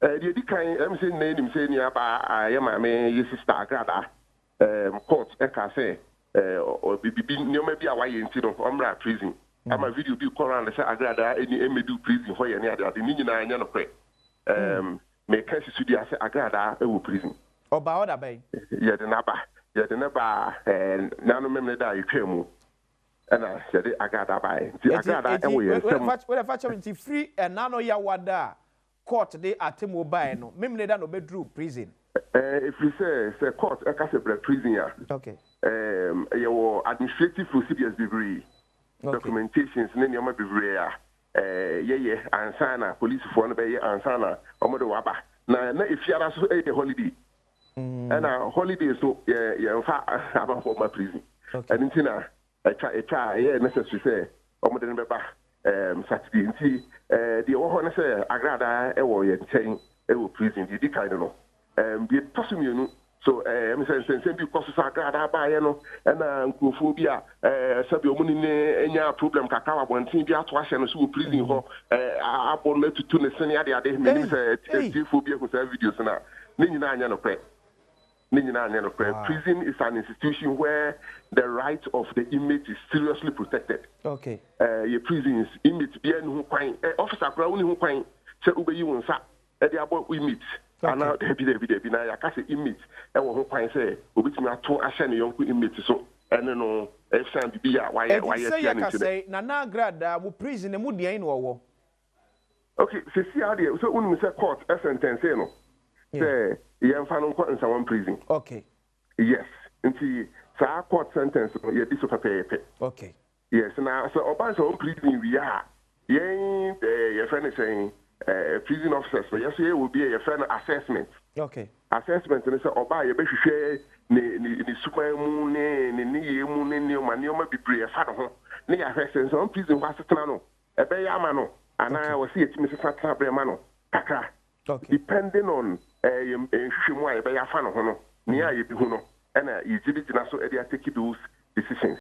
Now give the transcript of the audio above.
The Dikan, I'm saying name saying I am my sister Agradaa, court, I say, or be maybe a way in Omra prison. I'm a video be call around and say Agradaa any do prison where you're near the Nina and Yanokwe. May catch you to the Agradaa prison. Or Baoda Bay. Yeah, the Naba, and Nano Memeda, you came. And I said, Agradaa by. What a factory free and Nano Yawada. Court they at mobile no memle da no bedroom prison if you say court I can say prison ya okay your administrative procedures degree documentations ne nyoma bebre ya ye ansana police for no be ansana omodo waba na if you are so a holiday and a holiday so ye mfa aba for my prison and intina I try necessary say omodo ne beba Saturday nti the wo na say Agradaa e wo ye nchen e wo prison di kind no bi tosumienu so me say bi koso Agradaa ba ye no na nkofo bi a sabi omuni ne enya problem kakawa bontin bi ato ahye no so wo prison ho abon na tutu ne sene ade me say tifo bi ko say videos na ne nyina anya no pre prison is an institution where the right of the inmate is seriously protected. Okay. Your prison is inmate be who kwan officer kra woni who kwan say ubeyi won sa e dey about inmate and now debi na ya ka say inmate e wo ho kwan say obitimi ato ahye ne yonko inmate so ene no e san bibi ya why say ya ka say na Agradaa mu prison mu dean no wo. Okay, so see how there so unu say court sentence no. Say Yanfano in someone prison. Okay. Yes. Until sa court sentence you this paper. Okay. Yes, now so about some prison we are. Your friend is saying prison officers, so yes, here will be a friend assessment. Okay. Assessment and say oba you be share ni super moon ni moon ni manioma be pray fa ho. Ni ya hwese some prison was no. E be ya ma no. Ana we see etimi se fa bre ma no. Kakra. Okay. Depending on nhwehwemu a yɛbɛyɛ afa no ho no nea yɛbi hu no ɛna yɛgye bi gyina so ɛde take those decisions.